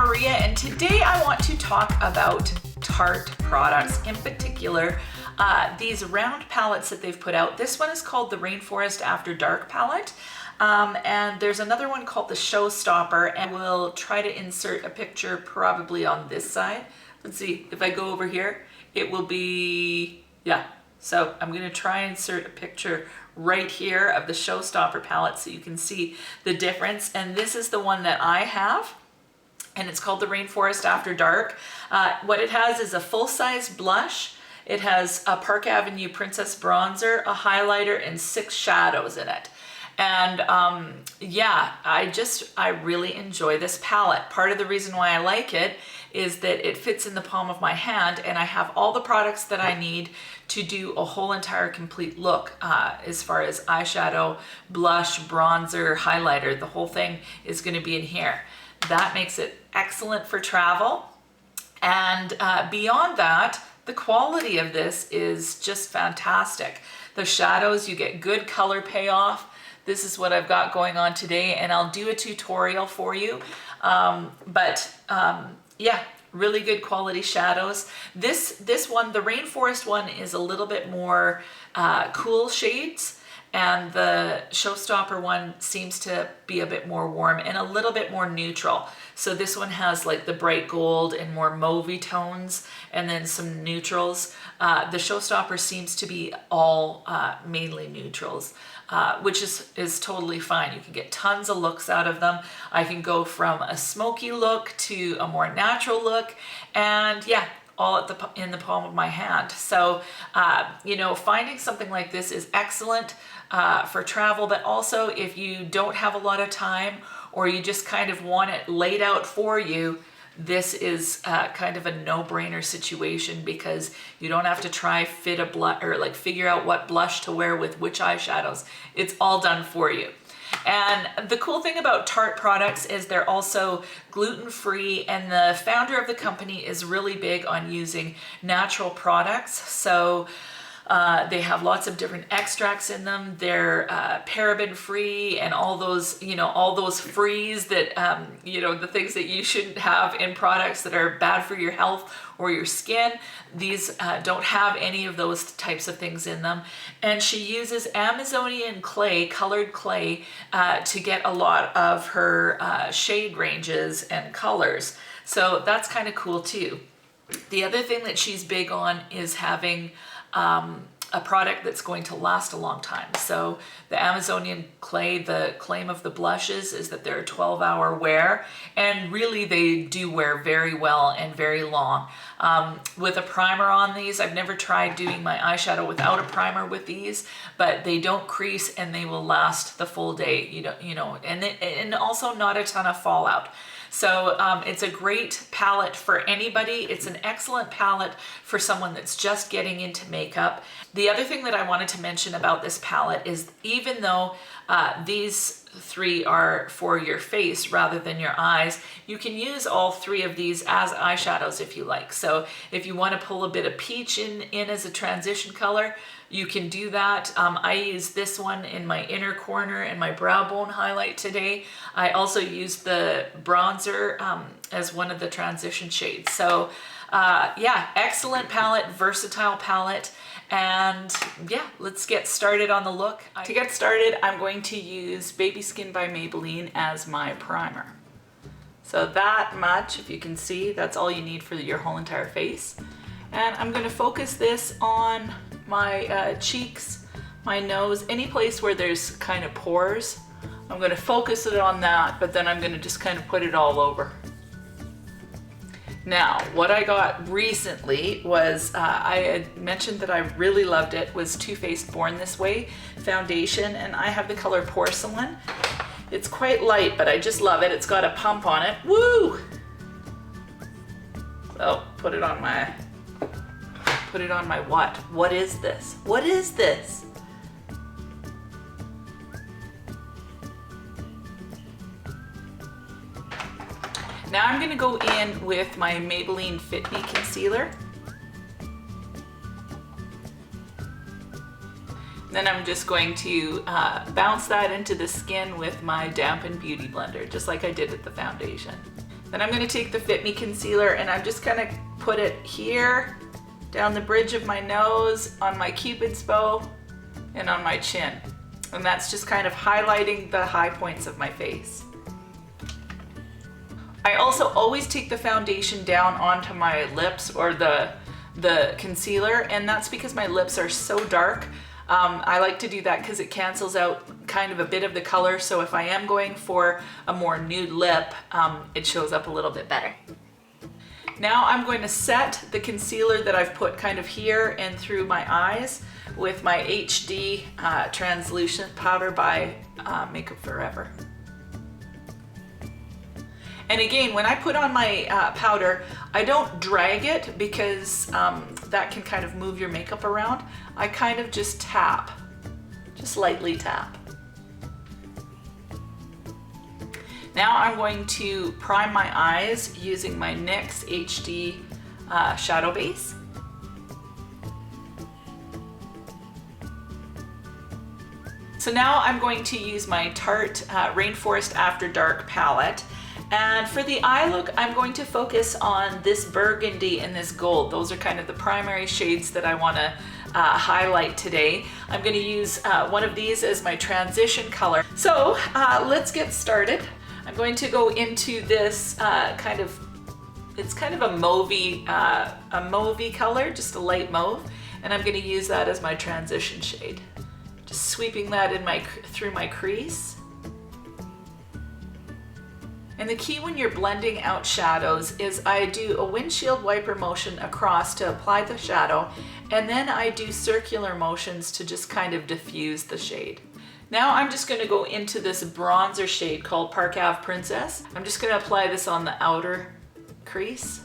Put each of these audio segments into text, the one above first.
Maria, and today I want to talk about Tarte products, in particular these round palettes that they've put out. This one is called the Rainforest After Dark palette, and there's another one called the Showstopper, and we'll try to insert a picture probably on this side. Let's see, if I go over here, it will be, yeah. So I'm going to try and insert a picture right here of the Showstopper palette so you can see the difference. And this is the one that I have, and it's called the Rainforest After Dark. What it has is a full-size blush. It has a Park Avenue Princess bronzer, a highlighter, and 6 shadows in it. And yeah, I really enjoy this palette. Part of the reason why I like it is that it fits in the palm of my hand, and I have all the products that I need to do a whole entire complete look as far as eyeshadow, blush, bronzer, highlighter. The whole thing is going to be in here. That makes it excellent for travel. And beyond that, the quality of this is just fantastic. The shadows, you get good color payoff. This is what I've got going on today, and I'll do a tutorial for you. Yeah, really good quality shadows. This one, the Rainforest one, is a little bit more cool shades, and the Showstopper one seems to be a bit more warm and a little bit more neutral. So this one has like the bright gold and more mauvey tones, and then some neutrals. The Showstopper seems to be all mainly neutrals. Which is totally fine. You can get tons of looks out of them. I can go from a smoky look to a more natural look, and yeah, all in the palm of my hand. So, you know, finding something like this is excellent for travel, but also if you don't have a lot of time or you just kind of want it laid out for you, this is kind of a no-brainer situation, because you don't have to try fit a blush or like figure out what blush to wear with which eyeshadows. It's all done for you. And the cool thing about Tarte products is they're also gluten-free, and the founder of the company is really big on using natural products. So they have lots of different extracts in them. They're paraben-free, and all those, you know, all those frees that, you know, the things that you shouldn't have in products that are bad for your health or your skin. These don't have any of those types of things in them. And she uses Amazonian clay, colored clay, to get a lot of her shade ranges and colors. So that's kind of cool too. The other thing that she's big on is having a product that's going to last a long time. So the Amazonian clay, the claim of the blushes is that they're a 12-hour wear, and really they do wear very well and very long. With a primer on these, I've never tried doing my eyeshadow without a primer with these, but they don't crease and they will last the full day, you know, and also not a ton of fallout. So it's a great palette for anybody. It's an excellent palette for someone that's just getting into makeup. The other thing that I wanted to mention about this palette is, even though these 3 are for your face rather than your eyes, you can use all 3 of these as eyeshadows if you like. So if you want to pull a bit of peach in as a transition color, you can do that. I use this one in my inner corner and my brow bone highlight today. I also used the bronzer as one of the transition shades. So yeah, excellent palette, versatile palette. And yeah, let's get started on the look. To get started, I'm going to use Baby Skin by Mabeline as my primer. So that much, if you can see, that's all you need for your whole entire face. And I'm going to focus this on my cheeks, my nose, any place where there's kind of pores. I'm going to focus it on that, but then I'm going to just kind of put it all over. Now, what I got recently was, I had mentioned that I really loved it, was Too Faced Born This Way foundation, and I have the color Porcelain. It's quite light, but I just love it. It's got a pump on it. Woo! So, put it on my what? What is this? What is this? Now I'm going to go in with my Maybelline Fit Me concealer. Then I'm just going to bounce that into the skin with my dampened beauty blender, just like I did with the foundation. Then I'm gonna take the Fit Me concealer and I'm just gonna put it here, down the bridge of my nose, on my Cupid's bow, and on my chin. And that's just kind of highlighting the high points of my face. I also always take the foundation down onto my lips or the concealer, and that's because my lips are so dark. I like to do that because it cancels out kind of a bit of the color, so if I am going for a more nude lip, it shows up a little bit better. Now I'm going to set the concealer that I've put kind of here and through my eyes with my HD translucent powder by Makeup Forever. And again, when I put on my powder, I don't drag it because that can kind of move your makeup around. I kind of just tap, just lightly tap. Now I'm going to prime my eyes using my NYX HD shadow base. So now I'm going to use my Tarte Rainforest After Dark palette. And for the eye look, I'm going to focus on this burgundy and this gold. Those are kind of the primary shades that I want to highlight today. I'm going to use one of these as my transition color. So let's get started. I'm going to go into this it's kind of a mauvey color, just a light mauve, and I'm going to use that as my transition shade. Just sweeping that in through my crease. And the key when you're blending out shadows is I do a windshield wiper motion across to apply the shadow, and then I do circular motions to just kind of diffuse the shade. Now I'm just going to go into this bronzer shade called Park Ave Princess. I'm just going to apply this on the outer crease.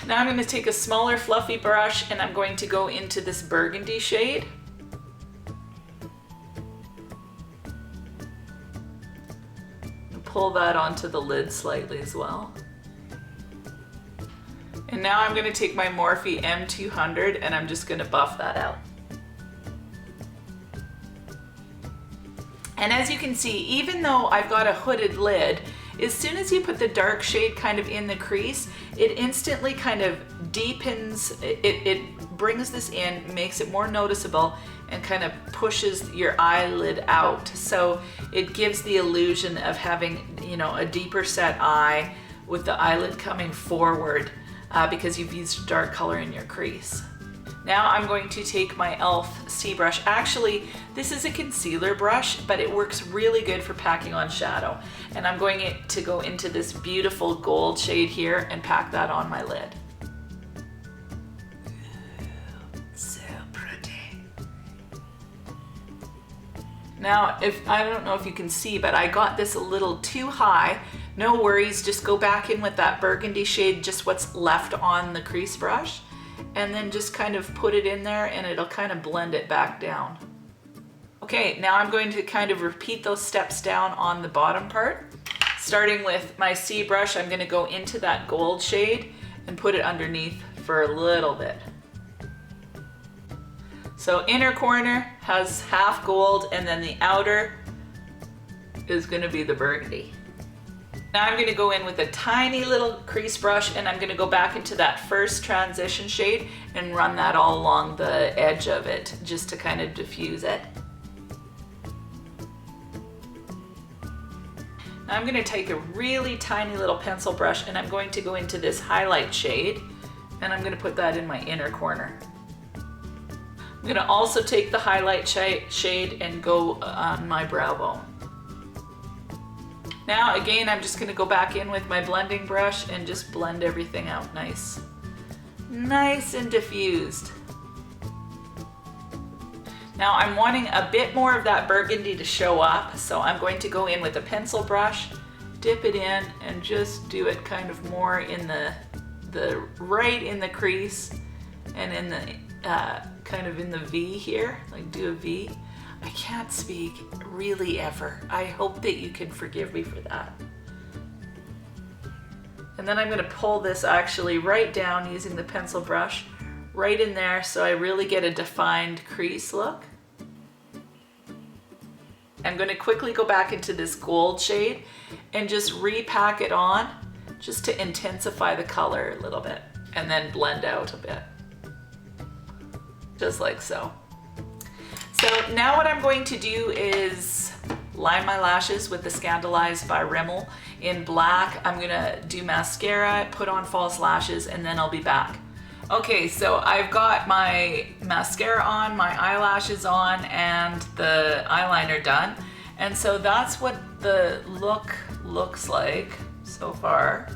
Now I'm going to take a smaller fluffy brush and I'm going to go into this burgundy shade. Pull that onto the lid slightly as well. And now I'm going to take my Morphe M200 and I'm just going to buff that out. And as you can see, even though I've got a hooded lid, as soon as you put the dark shade kind of in the crease, it instantly kind of deepens, it brings this in, makes it more noticeable, and kind of pushes your eyelid out. So it gives the illusion of having, you know, a deeper set eye with the eyelid coming forward because you've used dark color in your crease. Now I'm going to take my e.l.f. C brush. Actually, this is a concealer brush, but it works really good for packing on shadow. And I'm going to go into this beautiful gold shade here and pack that on my lid. So pretty. Now, I don't know if you can see, but I got this a little too high. No worries, just go back in with that burgundy shade, just what's left on the crease brush, and then just kind of put it in there and it'll kind of blend it back down. Okay, now I'm going to kind of repeat those steps down on the bottom part. Starting with my C brush, I'm going to go into that gold shade and put it underneath for a little bit. So inner corner has half gold and then the outer is going to be the burgundy. Now I'm going to go in with a tiny little crease brush and I'm going to go back into that first transition shade and run that all along the edge of it just to kind of diffuse it. Now I'm going to take a really tiny little pencil brush and I'm going to go into this highlight shade and I'm going to put that in my inner corner. I'm going to also take the highlight shade and go on my brow bone. Now again, I'm just going to go back in with my blending brush and just blend everything out nice and diffused. Now I'm wanting a bit more of that burgundy to show up, so I'm going to go in with a pencil brush, dip it in, and just do it kind of more in the right in the crease and in the kind of in the V here, like do a V. I can't speak really ever. I hope that you can forgive me for that. And then I'm going to pull this actually right down using the pencil brush, right in there so I really get a defined crease look. I'm going to quickly go back into this gold shade and just repack it on just to intensify the color a little bit, and then blend out a bit, just like so. So now what I'm going to do is line my lashes with the Scandaleyes by Rimmel in black. I'm gonna do mascara, put on false lashes, and then I'll be back. Okay, so I've got my mascara on, my eyelashes on, and the eyeliner done. And so that's what the look looks like so far.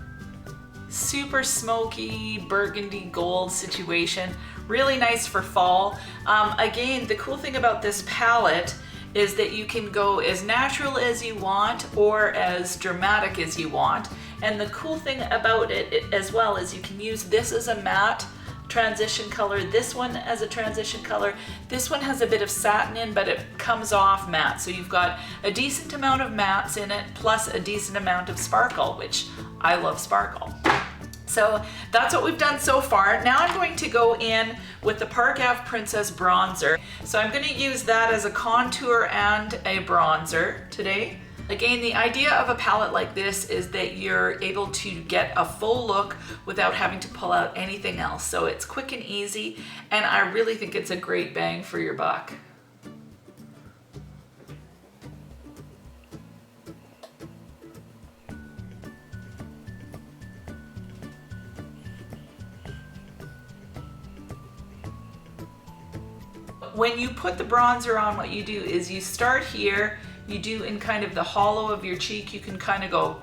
Super smoky, burgundy gold situation. Really nice for fall. Again, the cool thing about this palette is that you can go as natural as you want or as dramatic as you want. And the cool thing about it as well is you can use this as a matte transition color, this one as a transition color. This one has a bit of satin in, but it comes off matte. So you've got a decent amount of mattes in it, plus a decent amount of sparkle, which I love sparkle. So that's what we've done so far. Now I'm going to go in with the Park Ave Princess bronzer. So I'm going to use that as a contour and a bronzer today. Again, the idea of a palette like this is that you're able to get a full look without having to pull out anything else. So it's quick and easy, and I really think it's a great bang for your buck. When you put the bronzer on, what you do is you start here, you do in kind of the hollow of your cheek. You can kind of go,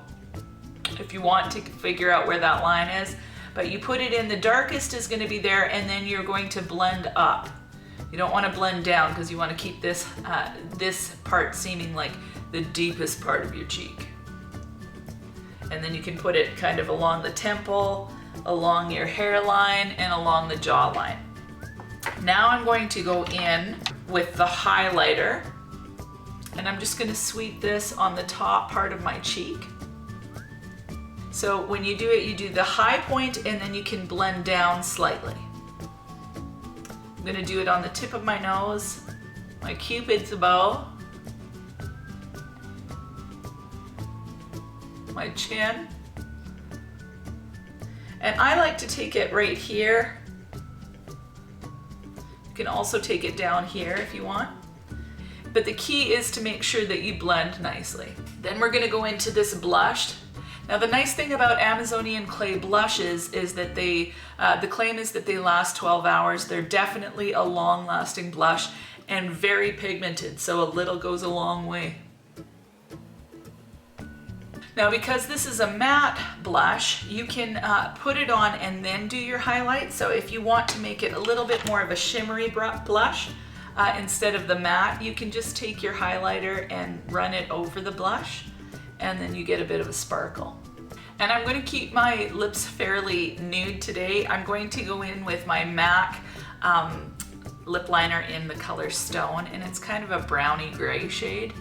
if you want to figure out where that line is, but you put it in, the darkest is going to be there, and then you're going to blend up. You don't want to blend down because you want to keep this, this part seeming like the deepest part of your cheek. And then you can put it kind of along the temple, along your hairline, and along the jawline. Now I'm going to go in with the highlighter, and I'm just going to sweep this on the top part of my cheek. So when you do it, you do the high point and then you can blend down slightly. I'm going to do it on the tip of my nose, my cupid's bow, my chin, and I like to take it right here. You can also take it down here if you want. But the key is to make sure that you blend nicely. Then we're gonna go into this blush. Now the nice thing about Amazonian clay blushes is that they, the claim is that they last 12 hours. They're definitely a long-lasting blush and very pigmented, so a little goes a long way. Now because this is a matte blush, you can put it on and then do your highlight. So if you want to make it a little bit more of a shimmery blush, instead of the matte, you can just take your highlighter and run it over the blush, and then you get a bit of a sparkle. And I'm going to keep my lips fairly nude today. I'm going to go in with my MAC lip liner in the color Stone, and it's kind of a browny gray shade.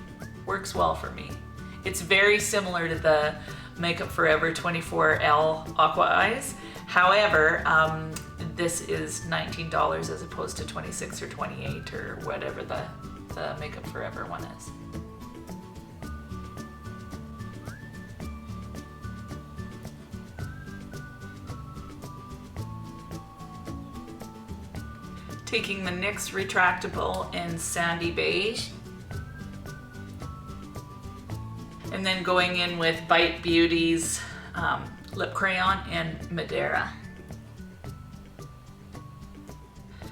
Works well for me. It's very similar to the Makeup Forever 24L Aqua Eyes. However, this is $19 as opposed to $26 or $28 or whatever the Makeup Forever one is. Taking the NYX Retractable in Sandy Beige. And then going in with Bite Beauty's Lip Crayon in Madeira.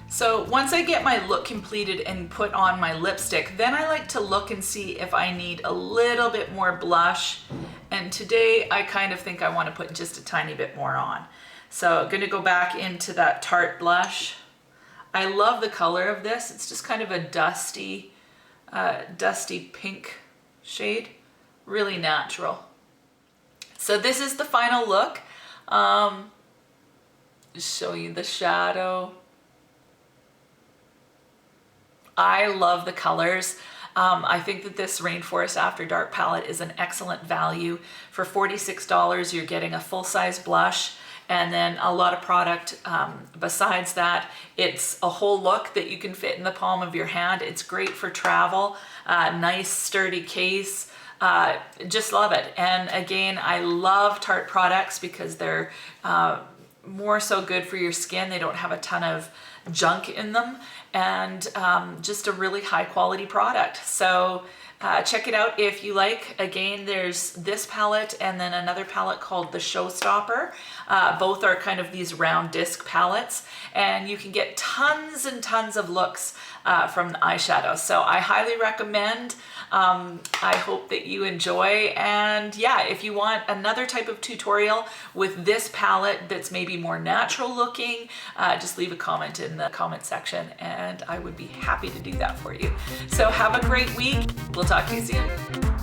So once I get my look completed and put on my lipstick, then I like to look and see if I need a little bit more blush. And today I kind of think I want to put just a tiny bit more on. So I'm going to go back into that Tarte blush. I love the color of this. It's just kind of a dusty pink shade. Really natural. So this is the final look. Just show you the shadow. I love the colors. I think that this Rainforest After Dark palette is an excellent value. For $46, you're getting a full-size blush and then a lot of product. Besides that, it's a whole look that you can fit in the palm of your hand. It's great for travel, nice sturdy case. just love it. And again, I love Tarte products because they're more so good for your skin. They don't have a ton of junk in them, and just a really high quality product. So check it out if you like. Again, there's this palette and then another palette called the Showstopper. Both are kind of these round disc palettes, and you can get tons and tons of looks from the eyeshadows. So I highly recommend. I hope that you enjoy, and yeah, if you want another type of tutorial with this palette that's maybe more natural looking, just leave a comment in the comment section and I would be happy to do that for you. So have a great week. We'll talk to you soon.